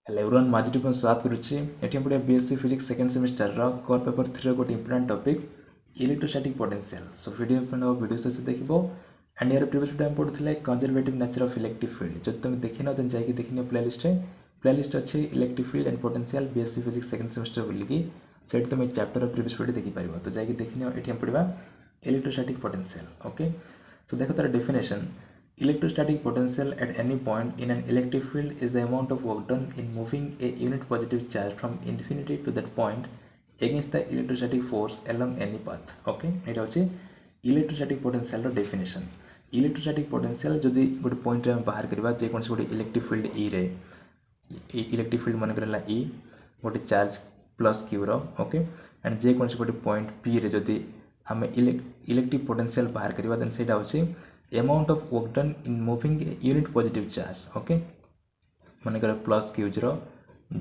Hello everyone माझी को स्वागत करुच्ची एठी हम पढ़िया बीएससी फिजिक्स सेकंड सेमेस्टर रो कोर पेपर 3 रो गोटे important topic electrostatic potential. So video से देखिबो एंड यार प्रीवियस वीडियो हम पढ़ुथिले conservative nature of electric field. जब तुम देखिन त जाई देखिन प्लेलिस्ट अछि electric field and potential BSc physics second semester बोली की सेट तुम चैप्टर प्रीवियस वीडियो देखि पारिबो। तो जाई देखिन एठी हम पढ़िबा इलेक्ट्रोस्टैटिक पोटेंशियल। ओके सो देखो तार definition electrostatic potential at any point in an electric field is the amount of work done in moving a unit positive charge from infinity to that point against the electrostatic force along any path. Okay, এটা হচ্ছে electrostatic potential ର definition. Electrostatic potential যদি ଗୋଟେ point रे हम बाहर करबा जे कोनसे ଗୋଟେ electric field E रे electric field मन करला E ଗୋଟେ charge plus q रो ओके एंड जे कोनसे ଗୋଟେ point P रे जदी हम electric potential बाहर करबा देन सेटा होछि amount of work done in moving a unit positive charge. Okay, मन कर प्लस q रो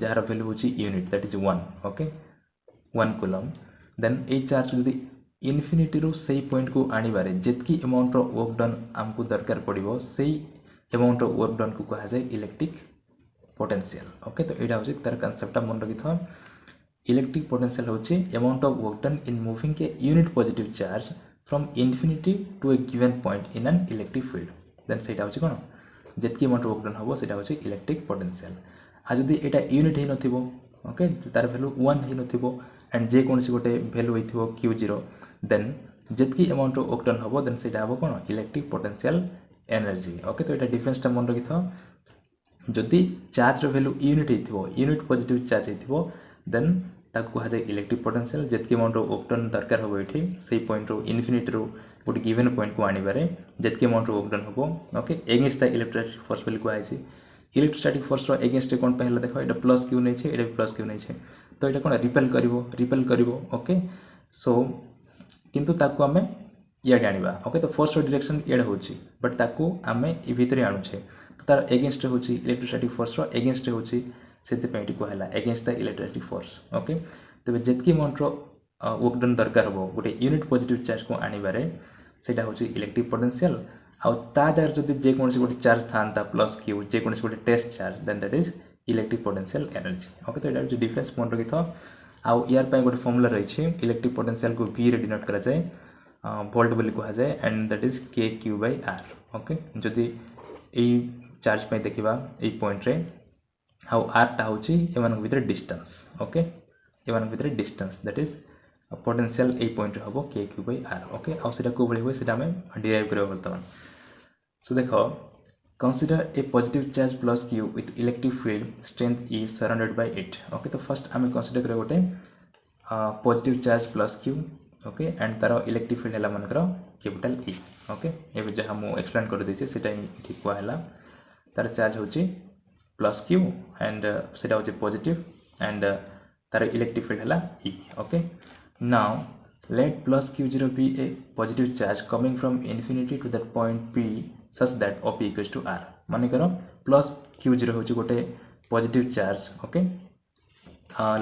जार वैल्यू होची unit that is 1. Okay 1 coulomb then a charge जदी इन्फिनिटी रो सही पॉइंट को आनी बारे जेतकी अमाउंट रो वर्क डन हमको दरकार पड़िबो सही अमाउंट रो वर्क डन को कहा जाय इलेक्ट्रिक पोटेंशियल. ओके तो एडा होची तार कांसेप्ट मन रखिथो इलेक्ट्रिक पोटेंशियल होची amount of work done in moving a unit positive charge from infinity to a given point in an electric field. Then सेटा होची कोन जेतकी अमाउंट वर्क डन हबो सेटा होची इलेक्ट्रिक पोटेंशियल. आ जदी एटा यूनिट हे नथिबो ओके तार वैल्यू 1 हे नथिबो एंड जे कोनसी गोटे वैल्यू होइथिबो q0 देन जेतकी अमाउंट वर्क डन हबो देन सेटा हबो कोन इलेक्ट्रिक पोटेंशियल एनर्जी. ओके तो एटा डिफरेंस टा मन रखिथो जदी चार्ज रो वैल्यू यूनिट हेथिबो यूनिट पॉजिटिव चार्ज हेथिबो देन ताको कहा जाय electric potential जेतकी amount of work done दरकार होबो एठी सही पॉइंट रो इन्फिनिटी रो गोटे गिवन पॉइंट को आनी बारे जेतकी अमाउंट रो वर्क डन होबो okay against the electrostatic force bill को आइ छी. इलेक्ट्रोस्टैटिक फोर्स रो अगेंस्ट कोन पहला देखो एटा प्लस q नै छै एटा प्लस q नै छै तो एटा कोन रिपेल करिवो ओके सो किंतु ताको हमें याडे आनिबा. ओके तो फोर्स रो डायरेक्शन याडे होची बट ताको हमें इ भितरे आनु छै तार अगेंस्ट होची इलेक्ट्रोस्टैटिक फोर्स रो अगेंस्ट होची सेते पेटी को हला against the electrostatic force. Okay तबे जेतकी अमाउंट रो वर्क डन दरकार हो गोटे यूनिट पॉजिटिव चार्ज को आनी बारे सेटा होची इलेक्ट्रिक पोटेंशियल. आ ता जार जदी जे कोनसे गोटे चार्ज थानता प्लस q जे कोनसे गोटे test charge then that is electric potential energy. Okay तो एटा जो डिफरेंस मन रखिथो आ यार पय गोटे फार्मूला रही छै इलेक्ट्रिक पोटेंशियल को v रे डिनोट करा जाय वोल्ट बोली कहा जाय and that is kq/r. Okay जदी ए चार्ज पय देखिबा ए पॉइंट रे हाउ r टा होची एमान भितर डिस्टेंस. ओके एमान भितर distance that is potential A point हबो kq/r. ओके आ सेटा को बळी होय सेटा हम डिराइव करबो वर्तमान. सो देखो consider a positive charge plus q with electric field strength e surrounded by it. Okay तो फर्स्ट हम कंसीडर करे गोटे positive charge plus q okay and तार इलेक्ट्रिक फील्ड हला मनकर कैपिटल E. ओके एबे जे हम एक्सप्लेन कर दै छी सेटा ठीक को हला तार चार्ज होची प्लस q एंड सेटा होची पॉजिटिव एंड तार इलेक्ट्रिक फील्ड हला E. Okay now let plus q0 be a positive charge coming from infinity to that point p such that op equals to r. माने करो plus q0 होची गोटे positive charge. Okay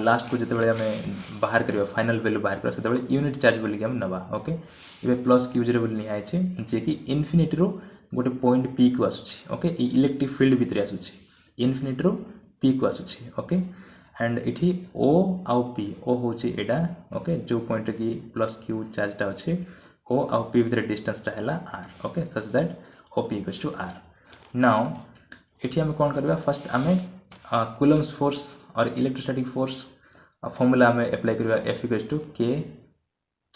last को जते बेले हमें बाहर करबा फाइनल वैल्यू बाहर करबा सेते बेले यूनिट चार्ज बोली के हम नबा. ओके एबे प्लस q0 बोली नि आइ छै जे कि इन्फिनिटी रो गोटे पॉइंट p को आसुछि. ओके ई इलेक्ट्रिक फील्ड भितर आसुछि इन्फिनिटी रो p को आसुछि. ओके एंड इठी o आउ p o होची एडा. ओके जो पॉइंट की प्लस q चार्ज टा अछि o आउ p भितर डिस्टेंस टा हला r. Okay such that op equals to r. Now इठी हम कोन करबा फर्स्ट हमें कूलम्स फोर्स और इलेक्ट्रोस्टैटिक फोर्स फार्मूला हमें अप्लाई करबा f equals to k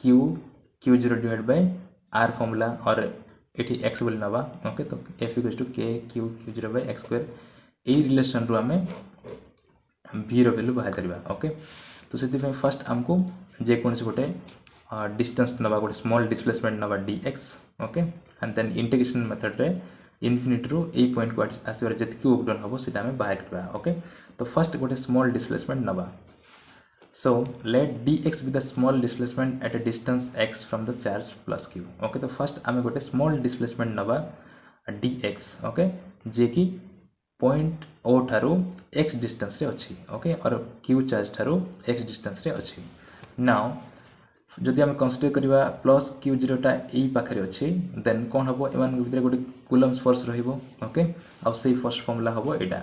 q0 divide by r formula और इठी x बोल नबा. ओके तो f equals to k q0 by x square ए रिलेशन रो हमें v रो वैल्यू बाहर करबा. ओके तो सेति पे फर्स्ट हमको जे कोन से गोटे डिस्टेंस नबा गोटे स्मॉल डिस्प्लेसमेंट नबा dx. Okay and then integration method रे इन्फिनिटी रो ए पॉइंट को आसीबार जतकी वर्क डन हबो सेटा हमें बाहर करबा. ओके तो फर्स्ट गोटे स्मॉल डिस्प्लेसमेंट नबा. So let dx be the small displacement at a distance x from the charge plus q. Okay तो फर्स्ट हमें गोटे स्मॉल डिस्प्लेसमेंट नबा dx. ओके जे कि पॉइंट ओ ठारो x डिस्टेंस रे अछि. ओके और q चार्ज ठारो x डिस्टेंस रे अछि. नाउ जदि हम कंसीडर करबा प्लस q0 टा ए पाखरे अछि देन कोन हबो एमान भितर गोटे कूलम्स फोर्स रहिबो. ओके आ सेही फर्स्ट फार्मूला हबो एटा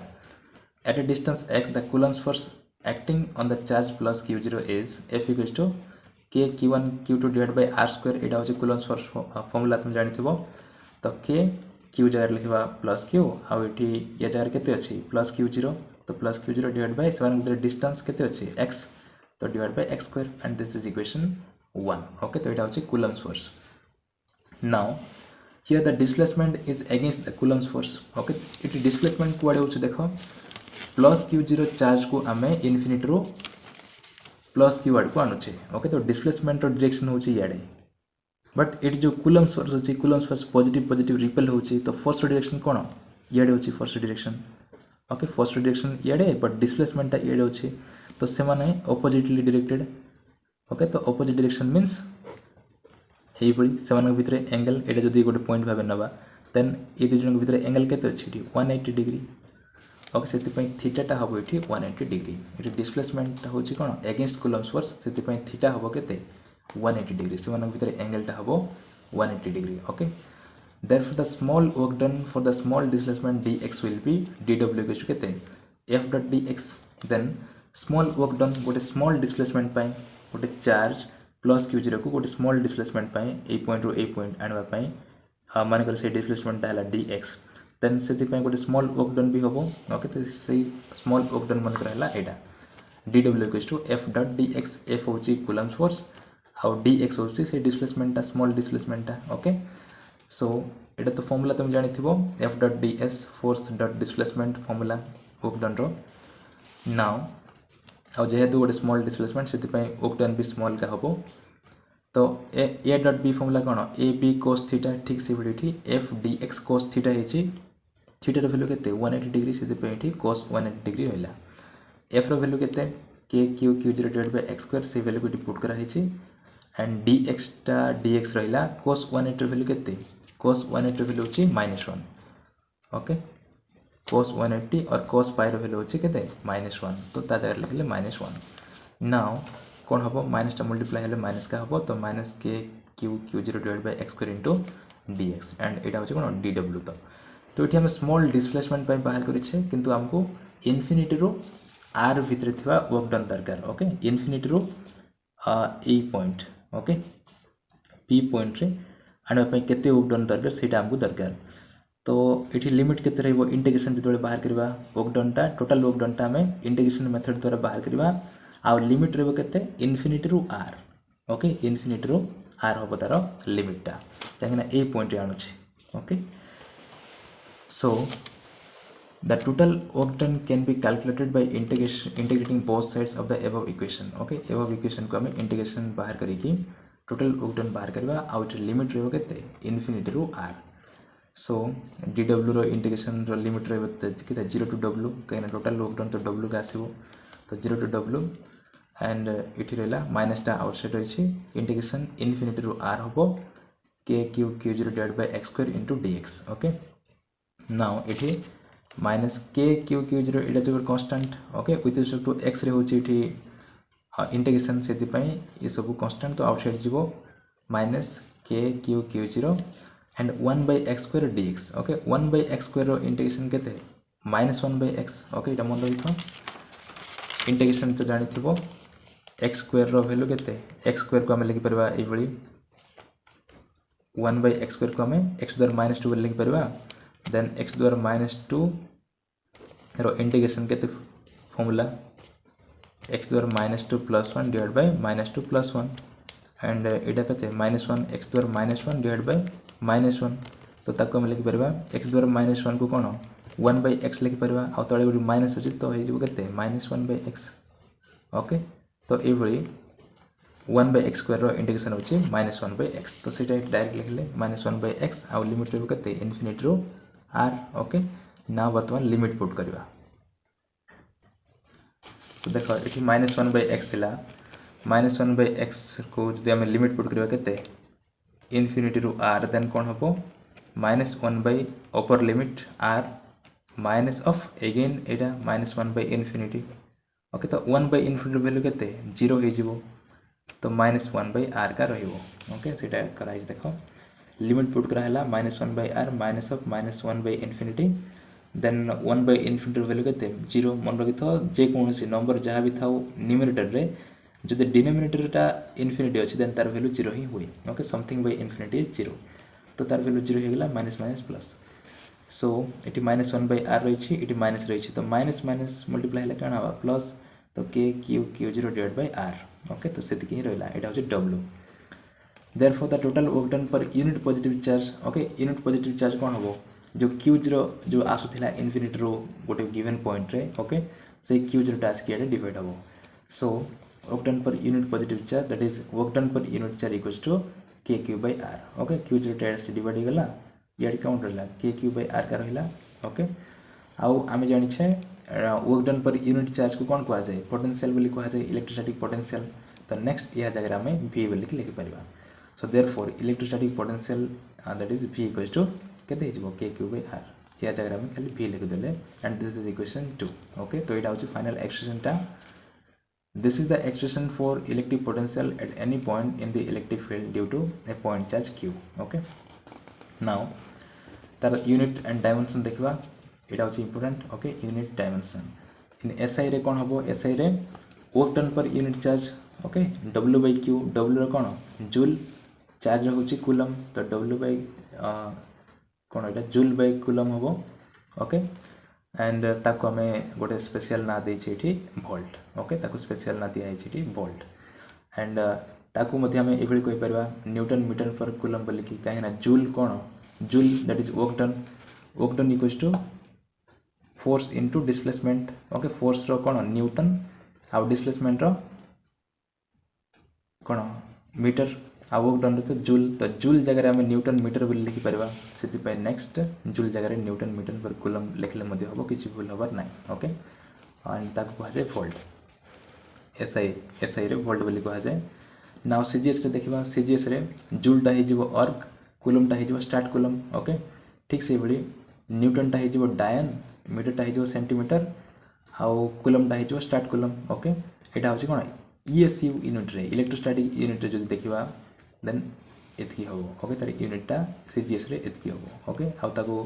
At a distance x, the Coulomb's force acting on the charge plus q0 is F equals to k q1 q2 divided by r square. एटा होची Coulomb's force फॉर्मूला तुम जानि थिबो. तो k q जगह लिखबा plus q आ एठी या जगह केते अछि प्लस q0. तो plus q0 divide by seven भितर डिस्टेंस केते अछि x. तो divide by x square and this is equation 1. Okay, तो एटा होची Coulomb's force. Now here the displacement is against the Coulomb's force. Okay, it displacement कुआडे होची देखो प्लस q0 चार्ज को आम इनफिनिटी रो प्लस q आड़ को आणुचे. ओके, तो डिस्प्लेसमेंट डायरेक्शन होची याडे, बट इट जो Coulomb's फोर्स होची Coulomb's force positive positive repel होची. तो फर्स्ट डायरेक्शन कोन याडे होची first direction. Okay, first direction याडे बट डिस्प्लेसमेंट याडे होची. तो से माने ऑपोजिटली डायरेक्टेड. ओके, तो ऑपोजिट डायरेक्शन मींस एई बडी सेमान भितर एंगल एटा जदी गोटे पॉइंट भाबे नबा देन ए दु जन भितर एंगल केते अछि 180 डिग्री. ओके, से थीटा हम ये 180 डिग्री. ये डिस्प्लेसमेंट हूँ कौन एगेन्स्ट Coulomb's फोर्स से थीटा हम के 180 डिग्री. से भर एंगलटा हम 180 degree. Okay, therefore the small work done for the small displacement dx will be dw equals to केते f dot dx. then small work done गोटे small displacement पाई गोटे charge plus q0 को गोटे small displacement pi A point row a point आनवा पाई मान कर से displacement है dx. देन से गोटे स्मॉल वर्क डन भी हम. ओके, तो से स्मॉल वर्क डन मन कराला एटा dw equals to f dot dx. f होची Coulomb's फोर्स आउ dx होची से displacement small displacement. Okay, so एटा तो फॉर्मूला तुम जानि थिबो f dot ds force dot displacement formula work done रो. नाउ आउ जेहेतु गोटे स्मॉल डिस्प्लेसमेंट से वर्क डन भी स्मॉल का हम. तो ए डॉट बी फॉर्मूला कौन ए बी कोस थीटा. ठीक से बड़ी F D x cos theta है. थीटार भैल्यू के 180 डिग्री से कोस 180 डिग्री रहा. एफ रैल्यू के के q q 0 divide by x square से वैल्यू को पुट कराई. एंड डी एक्स रहा कोस 180 वैल्यू के कोस 180 वैल्यू होची -1. ओके, कोस 180 और कोस पाई वैल्यू होची के -1. तो ता जगह लिखले -1. नाउ कौन हम माइनस टा मल्टीप्लाई हेल्ले माइनस का हम. तो माइनस के q q 0 divide by x square into D x and यहाँ हूँ कौन डी डब्ल्यू. तो ये आम स्मॉल डिस्प्लेसमेंट बाहर करें किंतु आमको इनफिनिटी रो आर भितर थिबा वर्क डन दरकार. Okay, infinity row a point okay P point रे आने केते वर्क डन दरकार सेटा आमको दरकार. तो ये लिमिट केते रहइबो इंटीग्रेशन जो बाहर करवा वर्क डनटा टोटल वर्क डनटा आम इंटीग्रेशन मेथड द्वारा बाहर करवा. आउ लिमिट रहइबो केते इनफिनिटी रो आर. ओके, इनफिनिटी रो आर हम तार लिमिटा कहीं ए पॉइंट आणुचे. Okay, so the total work done can be calculated by integrating both sides of the above equation. Okay, above equation को हमें इंटीग्रेशन बाहर करिकी टोटल वर्क डन बाहर करवा. आउट लिमिट रहइबो केते इनफिनिटी रो आर. सो dw रो इंटीग्रेशन रो लिमिट रहइबो केते 0 टू w कहीं टोटल वर्क डन तो w का आसीबो. तो 0 टू w एंड इठी रहला माइनस टा आउटसाइड रही इंटीग्रेशन इनफिनिटी रो आर हम k q q 0 divide by x square into dx. Okay, now इठी माइनस के क्यू क्यू 0 एटा जो constant. Okay, with respect to x रे होची इठी इंटीग्रेशन से ये सब कांस्टेंट. तो आउटसाइड जीवो माइनस के q q 0 and 1 by x square dx. Okay, 1 by x square रो इंटीग्रेशन केते -1 बाय एक्स. ओके, एटा मन रखिथो इंटीग्रेशन तो जानि थिबो एक्स स्क्वायर रो वैल्यू केते एक्स स्क्वायर को हम लिखि परबा ए बळी 1 बाय एक्स स्क्वायर को हम x द्वारा -2 लिखि परबा. देन x द्वारा -2 रो इंटीग्रेशन केते फॉर्मूला x द्वारा -2 + 1 डिवाइड बाय -2 + 1 एंड एटा केते -1 x द्वारा -1 डिवाइड बाय -1. तो ताको हम लिखि परबा x द्वारा -1 को कोन 1 बाय x लिखि परबा. आ तळे गोटे माइनस अछि तो हे जिवो केते -1 बाय x. ओके, तो ए भली 1 बाय एक्स स्क्वायर रो इंटीग्रेशन होची -1 बाय x. तो सेटा डायरेक्ट लिखले -1 बाय x आ लिमिट रहबो केते इनफिनिटी रो r. ओके, ना वर्तमान लिमिट पुट करबा. तो देखो एठी -1 बाय x थिला -1 बाय x को जदि हम लिमिट पुट करबा केते इनफिनिटी रो r. देन कोन हबो -1 bye upper limit r minus of again Etah -1 by infinity. Okay, तो 1 बाय इनफिनिटी वैल्यू केते 0 हो जिवो. तो -1 बाय r का रहिबो. ओके, सेटा कराइज देखो लिमिट पुट करा हला -1 by r minus of -1 by infinity then 1 by infinity value के 0 मन रखि था जे कोनसी नंबर जहाँ भी थाउ न्यूमरेटर रे जदि डिनोमिनेटर टा इनफिनिटी अछि देन तार वैल्यू 0 ही हुए okay something by infinity is 0 तो तार वैल्यू 0 हो गला माइनस माइनस प्लस सो इटी -1 बाय r रही इटी माइनस रही तो माइनस माइनस मल्टीप्लाई हेले काना प्लस तो k q0 divide by r okay तो सेति ही रहला एटा होची w therefore the total work done per unit positive charge okay unit positive charge कौन होबो जो q0 जो आसुथिला इनफिनिटी रो गोटे गिवन पॉइंट रे ओके से q0 टास्क के डिवाइड होबो सो work done per unit positive charge that is work done per unit charge equals to kq by r okay q0 task divide हो गला यार काउंट रहला kq by r का रहला ओके आउ आमे जानि छे work done per unit charge को कौन कहा जाए पोटेंशियल बोली कहा जाए इलेक्ट्रोस्टैटिक पोटेंशियल तो नेक्स्ट या जगह में v बोली के लिखि परिबा so therefore electrostatic potential that is v equals to केते हिजबो kq by r या जगह में खाली v लिख देले and this is equation 2 okay तो एटा होची फाइनल एक्सप्रेशन टा this is the expression for electric potential at any point in the electric field due to a point charge q okay now तार यूनिट एंड डायमेंशन देखबा एटा होची important okay unit dimension in SI रे कोन हबो SI रे work done per unit charge okay w by q w रे कोन joule charge होची coulomb तो w by cone Etah joule by coulomb हबो ओके एंड ताको हमें गोटे स्पेशल ना दे छी वोल्ट ओके ताको स्पेशल ना दिया छी वोल्ट एंड ताको मध्ये हमें एभली कहि परबा न्यूटन मीटर पर कूलम बोली कि काहे ना जूल कोन joule that is work done equals to force into displacement okay force रो कोन न्यूटन आ डिस्प्लेसमेंट रो कोन मीटर आ वर्क डन तो जूल जगह हमें न्यूटन मीटर बोली लिखि परबा सेति पे नेक्स्ट जूल जगह न्यूटन मीटर पर कूलम लिखले मध्ये हबो किछि भूल हबर नै ओके एंड ताको कहा जाय वोल्ट एसआई रे वोल्ट बोली कहा जाय नाउ सीजीएस रे देखिबा सीजीएस रे जूल टा हि जिवो अर्क कूलम टा हि जिवो स्टार्ट कूलम ओके ठीक से बली न्यूटन टा हि जिवो डायन मीटर टा हि जिवो सेंटीमीटर आउ कूलम टा हि जिवो स्टार्ट कूलम ओके एटा होची कोन ईएसयू यूनिट रे इलेक्ट्रोस्टैटिक यूनिट रे जदि देखिबा देन एतकी हबो ओके तार यूनिट टा सीजीएस रे एतकी हबो ओके आउ ताको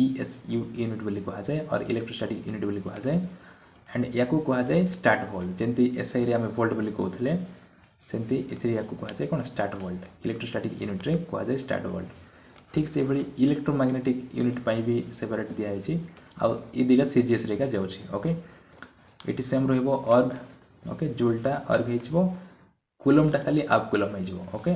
ईएसयू यूनिट बोली कहा जाय और इलेक्ट्रोस्टैटिक यूनिट बोली कहा जाय एंड याको कहा जाय स्टार्ट वोल्ट जेंति एसआई रे हम वोल्ट बोली कहउथले सेंति एथि याको कहा जाय कोन स्टार्ट वोल्ट इलेक्ट्रोस्टैटिक यूनिट रे कहा जाय स्टार्ट वोल्ट ठीक से बली इलेक्ट्रोमैग्नेटिक यूनिट पाई भी सेपरेट दिया है आउ ई दिला सीजीएस रे का जाउछि ओके इट सेम रहइबो अर्ग ओके जूलटा अर्ग हिजबो कूलमटा खाली आप कूलम हिजबो ओके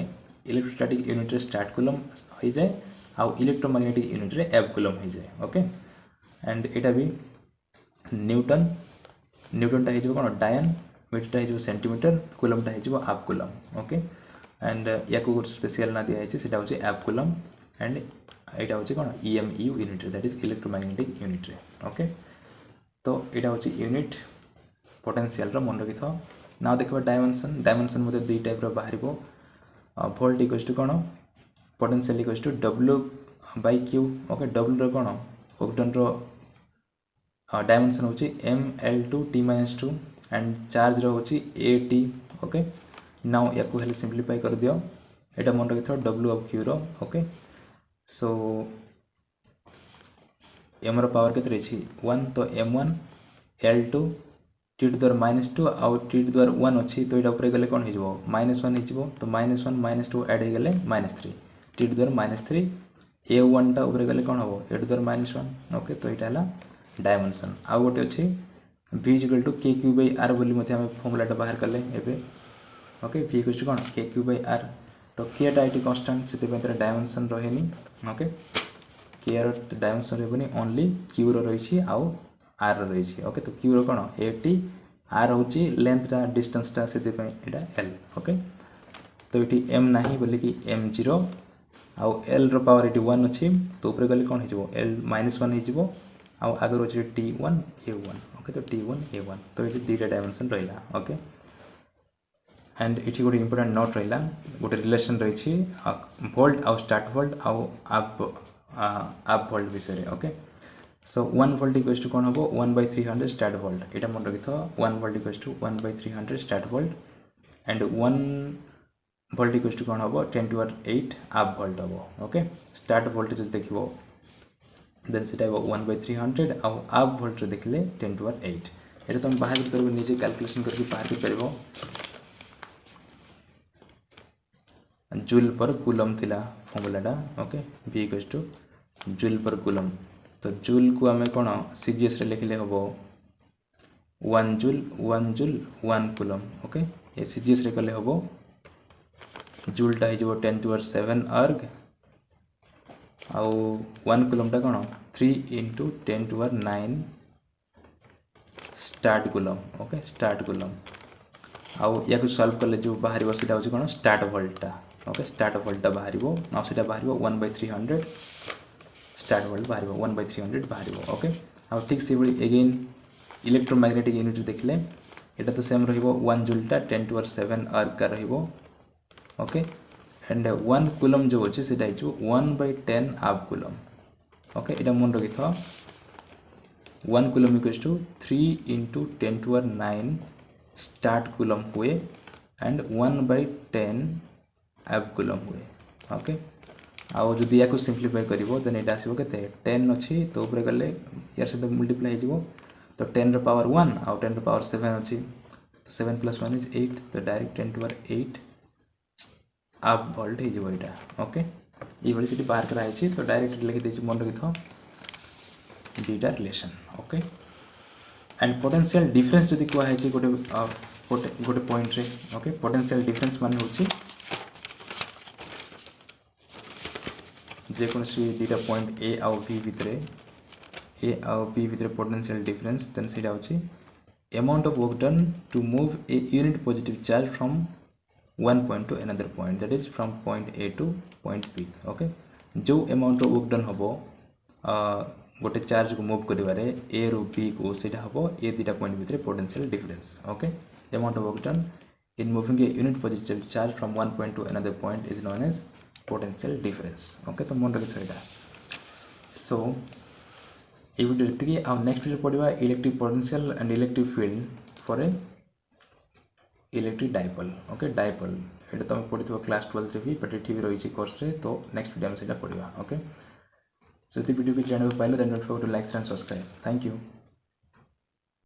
इलेक्ट्रोस्टैटिक यूनिट रे स्टार्ट कूलम हो जाए आउ इलेक्ट्रोमैग्नेटिक यूनिट रे एब कूलम हो जाए ओके एंड एटा भी न्यूटनटा हिजबो कोन डायन मीटरटा हिजबो सेंटीमीटर कूलमटा हिजबो आप कूलम ओके एंड याको स्पेशल ना दिया है सेटा होची एब कूलम एंड एटा होची कोन EMU unit that is electromagnetic unit रे ओके तो एटा होची यूनिट पोटेंशियल रो मन रखिथो नाउ देखबा डायमेंशन मध्ये दुई टाइप रो बाहरिबो वोल्ट इक्वल्स टू कोन potential equals to w by q okay w रो कोन वर्क डन रो डायमेंशन होची ml2t-2 एंड चार्ज रो होची at ओके नाउ याको हेले सिंपलीफाई कर दियो एटा मन रखिथो w of q रो ओके सो m रो पावर केते रही 1 तो m1 l2 t to the -2 आउ t to the 1 अछि तो एटा ऊपर गले कोन हिजबो -1 हिजबो तो -1 -2 ऐड हे गले -3 t to the -3 a1 टा ऊपर गले कोन हबो a to the -1 ओके तो एटा हला डायमेंशन आउ गोटे अछि v = kq by r बोली मध्ये हम फार्मूला टा बाहर करले एबे okay v = cone kq by r तो k टा इटी कांस्टेंट सेते बेतर डायमेंशन रहेनी ओके k रो डायमेंशन रहबनी ओनली q रो रहिछि आउ r रो रहिछि ओके तो q रो कोन 80 r होछि लेंथ टा डिस्टेंस टा सेते पे एटा l ओके तो इटी m नाही बोली कि m0 आउ l रो पावर इटी 1 अछि तो ऊपर गले कोन हिजबो l -1 हिजबो आउ आगर होछि t1 a1 ओके तो t1 a1 तो इटी दुईटा डायमेंशन रहिला ओके एंड इटी गोटे इंपोर्टेंट नोट रहिला गोटे रिलेशन रहिछि वोल्ट आउ स्टार्ट वोल्ट आउ आप वोल्ट विषय okay so 1 volt equals to कोन हबो 1/300 स्टार्ट वोल्ट एटा मन रखिथो 1 volt equals to 1/300 statvolt and 1 volt equals to कोन हबो 10 to the 8 आप वोल्ट हबो ओके स्टार्ट वोल्टेज देखिबो देन से 1/300 आउ हाफ वोल्ट रे देखले 10⁸ ये तुम बाहर भीतर निजे कैलकुलेशन करके बाहर कर परबो जूल पर कूलम थिला फॉर्मूलाटा okay v joule per coulomb तो जूल को आम कौन सीजीएस रे लिखले हबो 1 जूल 1 कूलम ओके ये सीजीएस रे कले हबो जूलटा हो 10⁷ अर्ग आउ 1 कूलमटा कौन 3 × 10⁹ stat coulomb okay start coulomb आउ या सॉल्व कले जो बाहर सीटा हूँ कौन स्टार्ट वोल्टा ओके स्टार्ट वोल्टा बाहर ना सीटा बाहर 1/300 स्टार्ट वोल्ट बाहर 1/300 बाहर ओके आउ ठीक से भाई अगेन इलेक्ट्रोमैग्नेटिक यूनिट देखले एटा तो सेम रहिबो 1 जूलटा 10⁷ अर्ग का रहिबो ओके एंड 1 कूलम जो अच्छे से 1/10 हाफ कूलम ओके इटा मन रखी था 1 coulomb equals to 3 × 10⁹ stat coulomb हुए एंड 1/10 हाफ कूलम हुए ओके आउ जदि या सिंप्लीफाई करिवो देन एटा आसीबो केते 10 अछि तो ऊपर गले यार से मल्टीप्लाई हो जिवो तो 10 रो पावर 1 आउ 10 रो पावर 7 अछि तो 7 + 1 = 8 तो डायरेक्ट 10⁸ हाफ वोल्ट हो जिवो एटा ओके ई वाली सिटी बाहर करा आइछि तो डायरेक्ट लिखि देछि मन रखि थो डीटा relation okay and potential difference जदि को आइछि गोटे पॉइंट रे ओके पोटेंशियल डिफरेंस माने होछि जे कोनसी डीटा पॉइंट ए आउ बी भितरे पोटेंशियल डिफरेंस देन सेटा होछि amount of work done to move a unit positive charge from one point to another point, that is from point A to point B okay जो amount of work done हबो गोटे charge को move करिवारे A row B को सेटा हबो ए दुटा point भितरे potential difference okay amount of work done in moving a unit positive charge from one point to another point is known as potential difference okay तो मन रखि थैला सो ये वीडियो देखि आ नेक्स्ट वीडियो पढिबा electric potential and electric field for a electric dipole okay dipole एटा तुम पढिथबो क्लास 12 रे भी बट एठी भी रहिछि कोर्स रे तो नेक्स्ट वीडियो में सेटा पढिबा ओके जति वीडियो को जानबो पाइलो then don't forget to like and subscribe thank you